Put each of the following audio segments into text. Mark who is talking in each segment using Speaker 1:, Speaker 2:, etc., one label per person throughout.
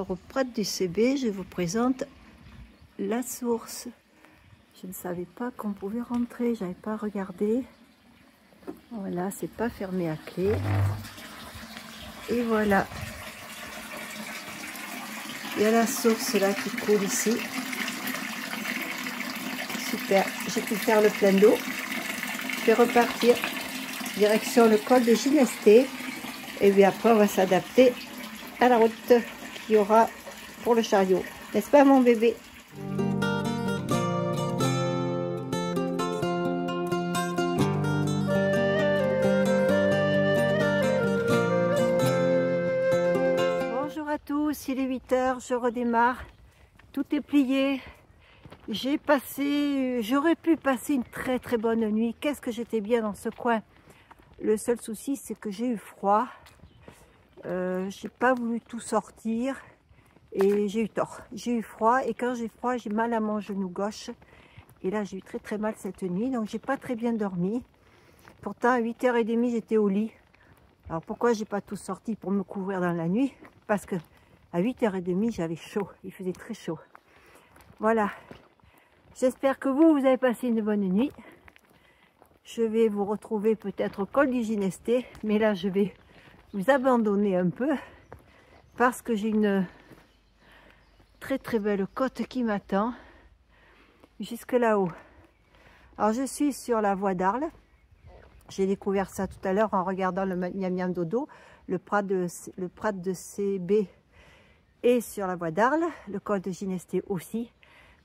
Speaker 1: Alors au Prat du CB, je vous présente la source. Je ne savais pas qu'on pouvait rentrer, j'avais pas regardé. Voilà, c'est pas fermé à clé. Et voilà. Il y a la source là qui coule ici. Super, j'ai pu faire le plein d'eau. Je vais repartir direction le col de Ginesté. Et puis après, on va s'adapter à la route qu'il y aura pour le chariot. N'est-ce pas, mon bébé? Bonjour à tous, il est 8 h, je redémarre. Tout est plié. J'aurais pu passer une très bonne nuit. Qu'est-ce que j'étais bien dans ce coin. Le seul souci, c'est que j'ai eu froid. J'ai pas voulu tout sortir et j'ai eu tort. J'ai eu froid et quand j'ai froid, j'ai mal à mon genou gauche. Et là, j'ai eu très mal cette nuit, donc j'ai pas très bien dormi. Pourtant, à 8 h 30, j'étais au lit. Alors pourquoi j'ai pas tout sorti pour me couvrir dans la nuit? Parce que à 8 h 30, j'avais chaud. Il faisait très chaud. Voilà. J'espère que vous avez passé une bonne nuit. Je vais vous retrouver peut-être au col du Ginesté, mais là, je vais vous abandonner un peu parce que j'ai une très belle côte qui m'attend jusque là-haut. Alors je suis sur la voie d'Arles. J'ai découvert ça tout à l'heure en regardant le Miam Miam Dodo. Le Prat de CB est sur la voie d'Arles, le col de Ginesté aussi.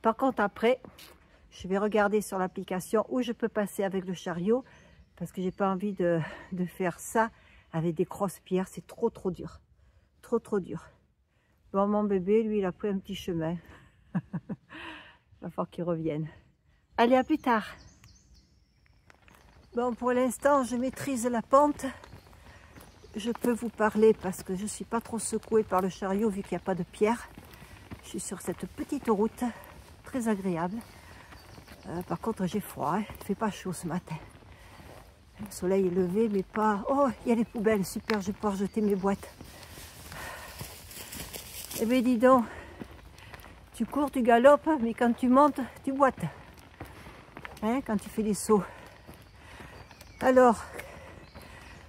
Speaker 1: Par contre après, je vais regarder sur l'application où je peux passer avec le chariot parce que j'ai pas envie de faire ça avec des grosses pierres, c'est trop dur. Trop dur. Bon, mon bébé, lui, il a pris un petit chemin. Il va falloir qu'il revienne. Allez, à plus tard. Bon, pour l'instant, je maîtrise la pente. Je peux vous parler parce que je ne suis pas trop secouée par le chariot vu qu'il n'y a pas de pierre. Je suis sur cette petite route, très agréable. Par contre, j'ai froid, hein. Il ne fait pas chaud ce matin. Le soleil est levé, mais pas... Oh, il y a les poubelles, super, je vais pouvoir jeter mes boîtes. Eh bien, dis donc, tu cours, tu galopes, mais quand tu montes, tu boites. Hein, quand tu fais des sauts. Alors,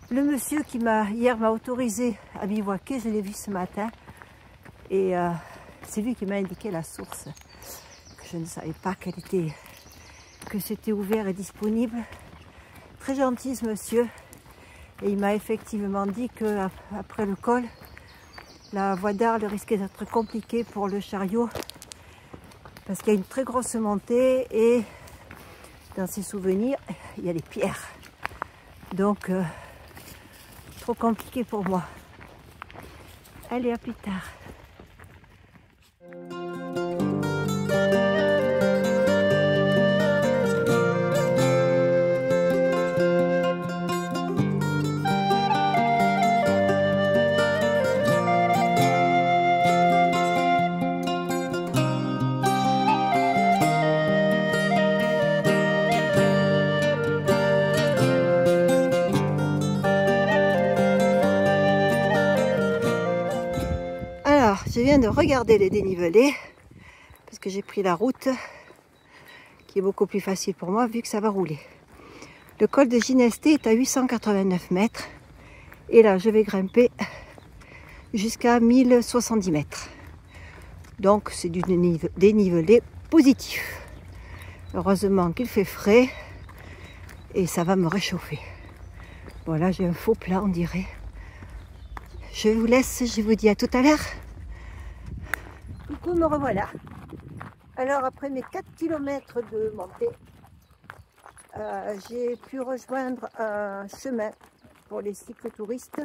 Speaker 1: le monsieur qui hier m'a autorisé à bivouaquer, je l'ai vu ce matin. Et c'est lui qui m'a indiqué la source. Que je ne savais pas que c'était ouvert et disponible. Très gentil ce monsieur. Et il m'a effectivement dit qu'après le col, la voie d'Arles risquait d'être compliquée pour le chariot parce qu'il y a une très grosse montée et dans ses souvenirs, il y a des pierres. Donc, trop compliqué pour moi. Allez, à plus tard. Je viens de regarder les dénivelés parce que j'ai pris la route qui est beaucoup plus facile pour moi vu que ça va rouler. Le col de Ginesté est à 889 mètres et là je vais grimper jusqu'à 1070 mètres. Donc c'est du dénivelé positif. Heureusement qu'il fait frais et ça va me réchauffer. Voilà, j'ai un faux plat on dirait. Je vous laisse, je vous dis à tout à l'heure. Coucou, me revoilà. Alors après mes 4 km de montée, j'ai pu rejoindre un chemin pour les cyclotouristes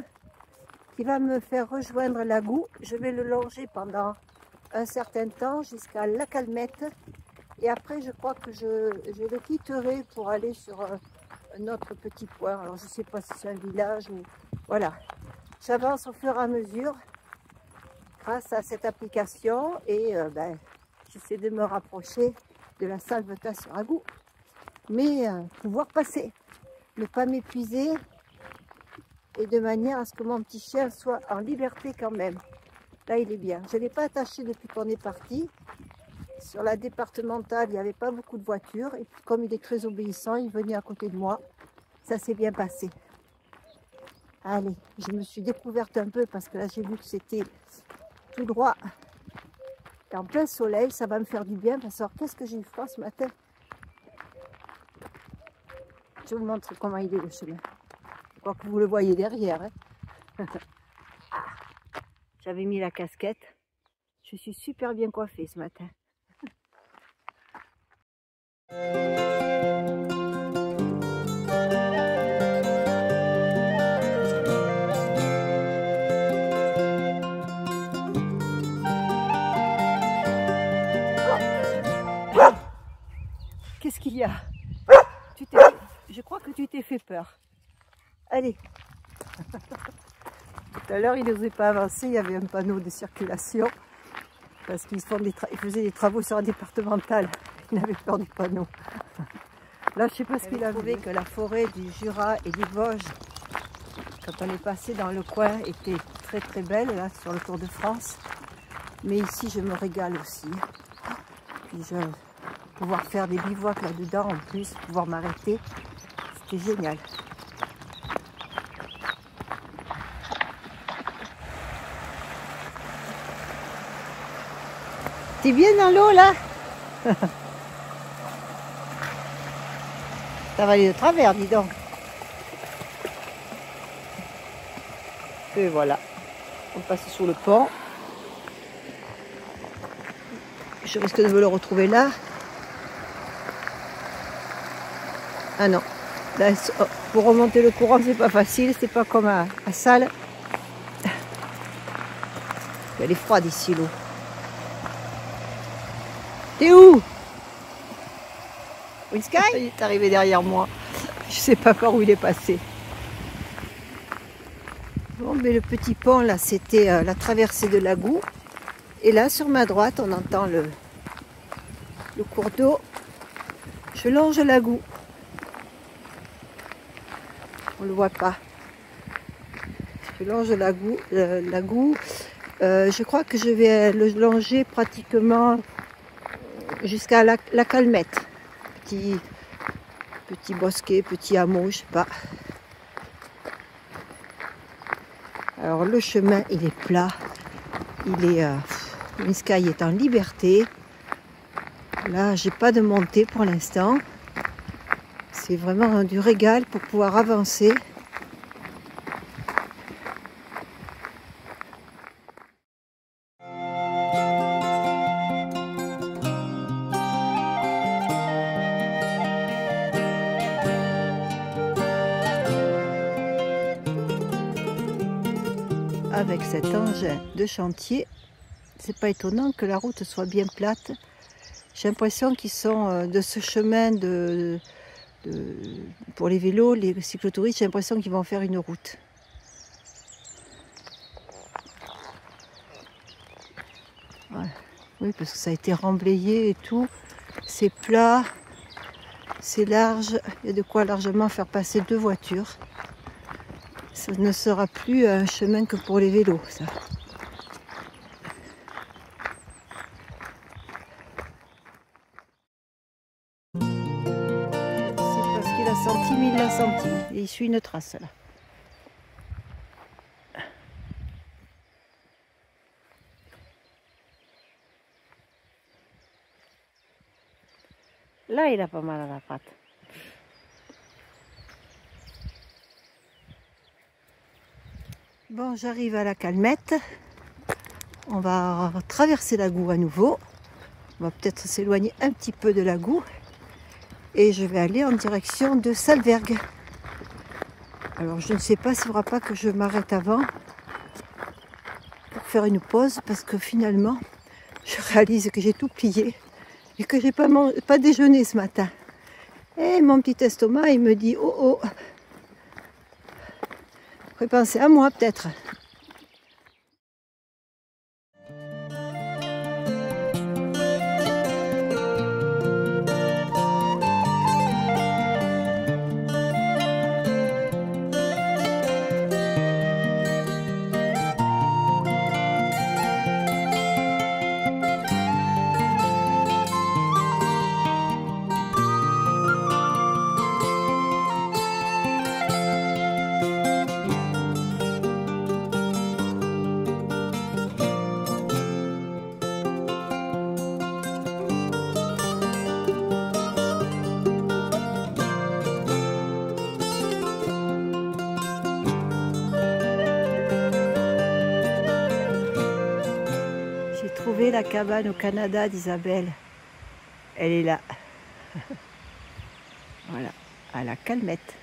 Speaker 1: qui va me faire rejoindre Lagou. Je vais le longer pendant un certain temps jusqu'à La Calmette et après je crois que je le quitterai pour aller sur un autre petit point. Alors je ne sais pas si c'est un village ou... Voilà, j'avance au fur et à mesure grâce à cette application et j'essaie de me rapprocher de la Salvetat-sur-Agou, mais pouvoir passer, ne pas m'épuiser et de manière à ce que mon petit chien soit en liberté quand même. Là, il est bien. Je ne l'ai pas attaché depuis qu'on est parti. Sur la départementale, il n'y avait pas beaucoup de voitures. Et puis, comme il est très obéissant, il venait à côté de moi. Ça s'est bien passé. Allez, je me suis découverte un peu parce que là, j'ai vu que c'était tout droit. Et en plein soleil, ça va me faire du bien. Parce que qu'est-ce que j'ai eu froid ce matin. Je vous montre comment il est le chemin. Je crois que vous le voyez derrière. Hein. J'avais mis la casquette. Je suis super bien coiffée ce matin. Qu'est-ce qu'il y a? Je crois que tu t'es fait peur. Allez. Tout à l'heure, il n'osait pas avancer. Il y avait un panneau de circulation. Parce qu'ils faisaient des travaux sur la départementale. Il avait peur du panneau. Là, je ne sais pas ce qu'il a trouvé que la forêt du Jura et des Vosges, quand on est passé dans le coin, était très très belle, là, sur le Tour de France. Mais ici, je me régale aussi. Puis pouvoir faire des bivouacs là-dedans en plus, pouvoir m'arrêter, c'était génial. T'es bien dans l'eau là? Ça va aller de travers, dis donc. Et voilà, on passe sous le pont. Je risque de me le retrouver là. Ah non, là, pour remonter le courant, c'est pas facile, c'est pas comme à Salles. Elle est froide ici, l'eau. T'es où? Winsky? Il est arrivé derrière moi. Je sais pas par où il est passé. Bon, mais le petit pont, là, c'était la traversée de l'Agout. Et là, sur ma droite, on entend le cours d'eau. Je longe l'Agout. On ne le voit pas. Je longe l'Agout. Je crois que je vais le longer pratiquement jusqu'à la Calmette. Petit bosquet, petit hameau, je sais pas. Alors le chemin, il est plat. Il est... Winsky est en liberté. Là, j'ai pas de montée pour l'instant. C'est vraiment du régal pour pouvoir avancer. Avec cet engin de chantier, c'est pas étonnant que la route soit bien plate. J'ai l'impression qu'ils sont de ce chemin pour les vélos, les cyclotouristes, j'ai l'impression qu'ils vont faire une route. Ouais. Oui, parce que ça a été remblayé et tout. C'est plat, c'est large, il y a de quoi largement faire passer 2 voitures. Ça ne sera plus un chemin que pour les vélos, ça. C'est parce qu'il a senti, mais il l'a senti. Et il suit une trace, là. Là, il a pas mal à la patte. Bon, j'arrive à la Calmette. On va traverser l'Agout à nouveau. On va peut-être s'éloigner un petit peu de l'Agout. Et je vais aller en direction de Salvergue. Alors, je ne sais pas s'il ne faudra pas que je m'arrête avant pour faire une pause. Parce que finalement, je réalise que j'ai tout plié. Et que j'ai pas déjeuné ce matin. Et mon petit estomac, il me dit, oh oh, faut penser à moi peut-être. la cabane au Canada d'Isabelle. Elle est là. Voilà, à la calmette.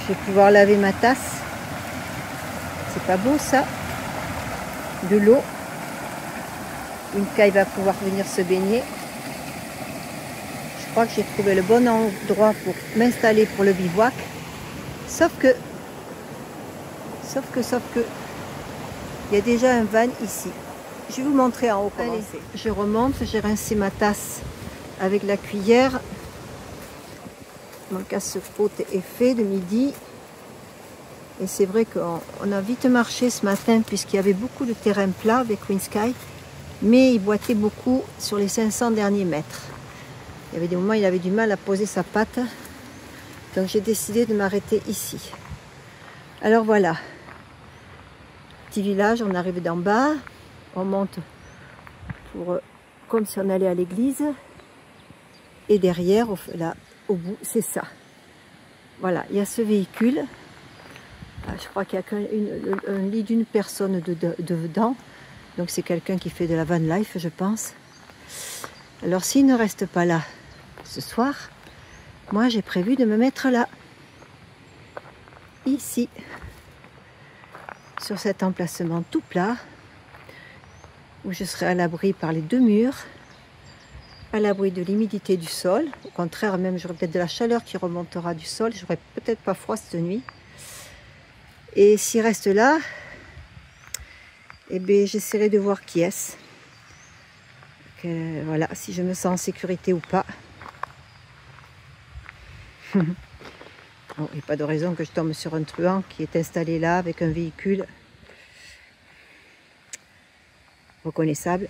Speaker 1: Je vais pouvoir laver ma tasse. C'est pas beau ça? De l'eau. Inka va pouvoir venir se baigner. Je crois que j'ai trouvé le bon endroit pour m'installer pour le bivouac. Sauf que, il y a déjà un van ici. Je vais vous montrer en haut comment c'est. Je remonte, j'ai rincé ma tasse avec la cuillère. Mon casse-croûte est fait de midi. Et c'est vrai qu'on a vite marché ce matin puisqu'il y avait beaucoup de terrain plat avec Windsky. Mais il boitait beaucoup sur les 500 derniers mètres. Il y avait des moments où il avait du mal à poser sa patte. Donc j'ai décidé de m'arrêter ici. Alors voilà. Petit village, on arrive d'en bas. On monte comme si on allait à l'église. Et derrière, là, au bout, c'est ça. Voilà, il y a ce véhicule. Je crois qu'il n'y a qu'un lit d'une personne dedans. Donc c'est quelqu'un qui fait de la van life, je pense. Alors s'il ne reste pas là ce soir, moi j'ai prévu de me mettre là. Ici. Sur cet emplacement tout plat. Où je serai à l'abri par les deux murs. À l'abri de l'humidité du sol. Au contraire, même j'aurai peut-être de la chaleur qui remontera du sol. J'aurai peut-être pas froid cette nuit. Et s'il reste là, eh bien, j'essaierai de voir qui est-ce. Voilà, si je me sens en sécurité ou pas. Bon, il n'y a pas de raison que je tombe sur un truand qui est installé là avec un véhicule reconnaissable.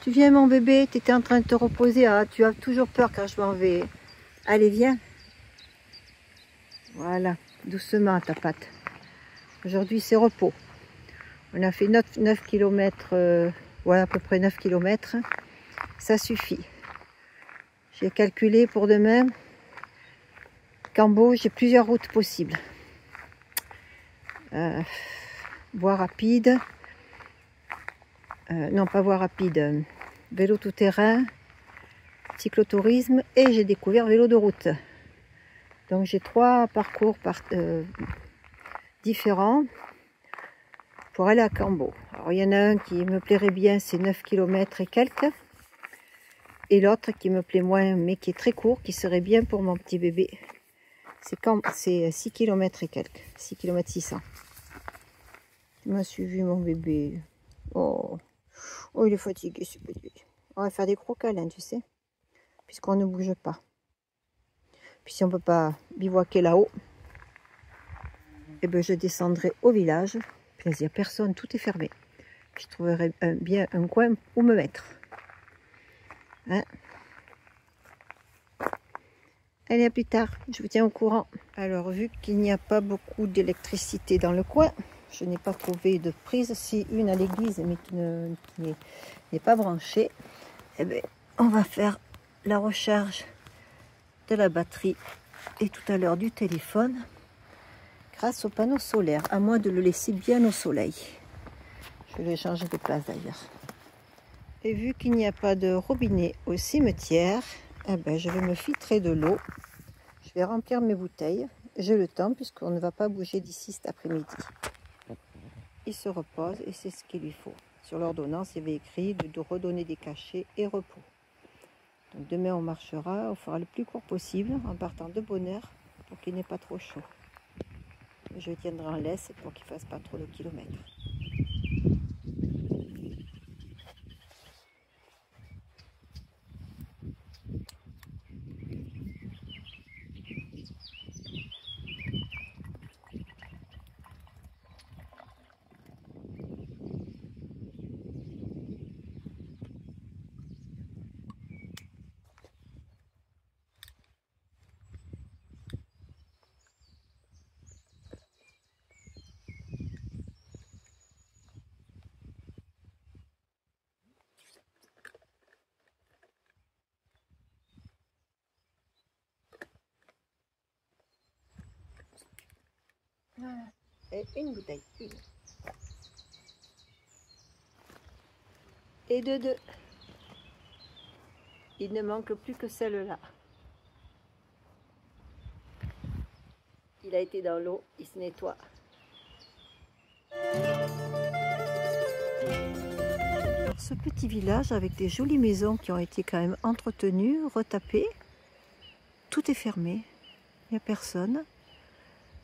Speaker 1: Tu viens mon bébé, tu étais en train de te reposer. Ah, tu as toujours peur quand je m'en vais. Allez, viens. Voilà, doucement ta patte. Aujourd'hui c'est repos. On a fait 9 km, voilà à peu près 9 km. Ça suffit. J'ai calculé pour demain. Cambo, j'ai plusieurs routes possibles. Voie rapide. Non, pas voie rapide. Vélo tout-terrain. Cyclotourisme. Et j'ai découvert vélo de route. Donc j'ai 3 parcours différents pour aller à Cambo. Alors il y en a un qui me plairait bien, c'est 9 km et quelques. Et l'autre qui me plaît moins, mais qui est très court, qui serait bien pour mon petit bébé. C'est 6 km et quelques. 6 km 600. Tu m'as suivi mon bébé. Oh, il est fatigué ce bébé. On va faire des gros câlins, tu sais. Puisqu'on ne bouge pas. Puis si on ne peut pas bivouaquer là-haut, eh ben je descendrai au village. Puis il n'y a personne, tout est fermé. Je trouverai bien un coin où me mettre. Hein? Allez, à plus tard, je vous tiens au courant. Alors, vu qu'il n'y a pas beaucoup d'électricité dans le coin, je n'ai pas trouvé de prise. Si une à l'église, mais qui n'est pas branchée, eh ben, on va faire la recharge de la batterie et tout à l'heure du téléphone grâce au panneau solaire, à moins de le laisser bien au soleil. Je vais changer de place d'ailleurs. Et vu qu'il n'y a pas de robinet au cimetière, eh ben, je vais me filtrer de l'eau. Je vais remplir mes bouteilles. J'ai le temps puisqu'on ne va pas bouger d'ici cet après-midi. Il se repose et c'est ce qu'il lui faut. Sur l'ordonnance, il y avait écrit de redonner des cachets et repos. Donc demain, on marchera, on fera le plus court possible en partant de bonne heure pour qu'il n'ait pas trop chaud. Je tiendrai en laisse pour qu'il ne fasse pas trop de kilomètres. Voilà. Et une bouteille. Une. Et de deux. Il ne manque plus que celle-là. Il a été dans l'eau, il se nettoie. Ce petit village avec des jolies maisons qui ont été quand même entretenues, retapées, tout est fermé, il n'y a personne.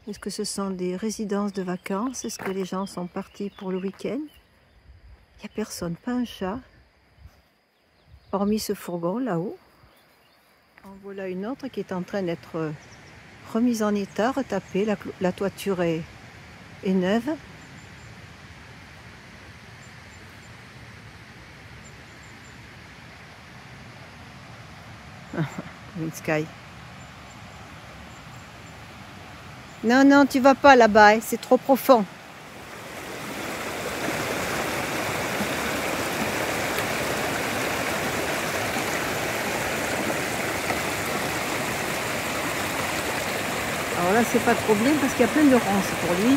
Speaker 1: Est-ce que ce sont des résidences de vacances? Est-ce que les gens sont partis pour le week-end? Il n'y a personne, pas un chat, hormis ce fourgon là-haut. En voilà une autre qui est en train d'être remise en état, retapée, la toiture est neuve. Wind Sky. Non, non, tu vas pas là-bas, c'est trop profond. Alors là, c'est pas trop bien parce qu'il y a plein de ronces pour lui.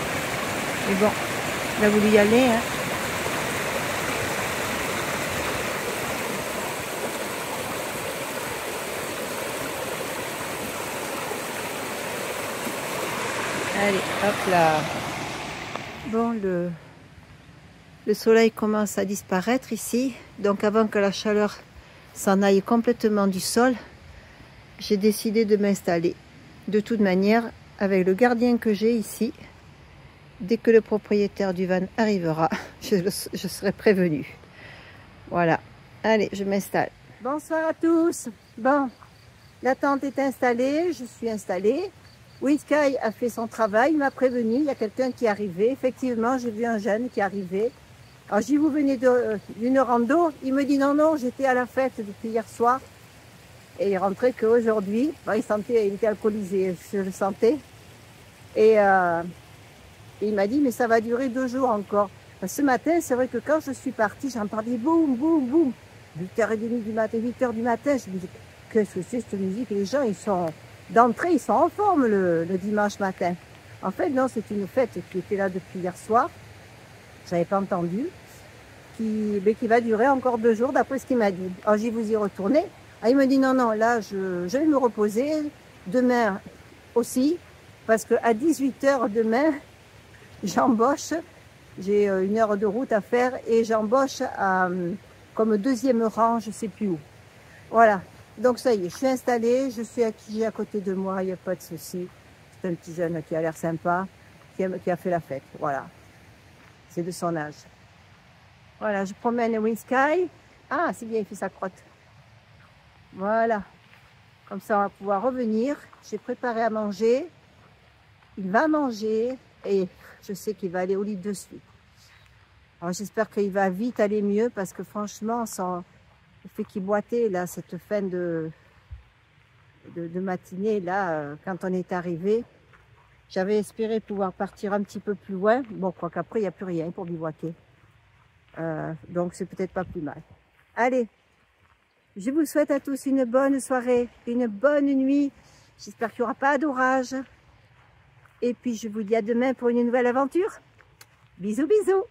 Speaker 1: Mais bon, il a voulu y aller. Hein. Allez, hop là. Bon, le soleil commence à disparaître ici. Donc avant que la chaleur s'en aille complètement du sol, j'ai décidé de m'installer. De toute manière, avec le gardien que j'ai ici, dès que le propriétaire du van arrivera, je serai prévenu. Voilà. Allez, je m'installe. Bonsoir à tous. Bon, la tente est installée, je suis installée. Wind Sky a fait son travail, il m'a prévenu, il y a quelqu'un qui est arrivé. Effectivement, j'ai vu un jeune qui est arrivé. Alors, j'ai dit, vous venez d'une rando? Il me dit, non, non, j'étais à la fête depuis hier soir. Et il rentrait qu'aujourd'hui. Enfin, il était alcoolisé, je le sentais. Et il m'a dit, mais ça va durer 2 jours encore. Ce matin, c'est vrai que quand je suis partie, j'entendais boum, boum, boum. 8h30 du matin, 8h du matin. Je me dis, qu'est-ce que c'est cette musique? Les gens, ils sont... D'entrée, ils sont en forme le dimanche matin. En fait, non, c'est une fête qui était là depuis hier soir. Je n'avais pas entendu. Qui va durer encore 2 jours, d'après ce qu'il m'a dit. Alors, j'y vous y retourner. Ah, il me dit, non, non, là, je vais me reposer. Demain aussi. Parce qu'à 18h demain, j'embauche. J'ai 1 heure de route à faire. Et j'embauche comme 2e rang, je ne sais plus où. Voilà. Donc ça y est, je suis installée, je suis acquis à côté de moi, il n'y a pas de souci. C'est un petit jeune qui a l'air sympa, qui a fait la fête, voilà. C'est de son âge. Voilà, je promène Wind Sky. Ah, c'est bien, il fait sa crotte. Voilà. Comme ça, on va pouvoir revenir. J'ai préparé à manger. Il va manger et je sais qu'il va aller au lit de suite. Alors j'espère qu'il va vite aller mieux parce que franchement, le fait qu'il boitait là, cette fin de matinée là, quand on est arrivé, j'avais espéré pouvoir partir un petit peu plus loin. Bon, quoi qu'après, il n'y a plus rien pour bivouaquer. Donc, c'est peut-être pas plus mal. Allez, Je vous souhaite à tous une bonne soirée, une bonne nuit. J'espère qu'il n'y aura pas d'orage. Et puis je vous dis à demain pour une nouvelle aventure. Bisous, bisous.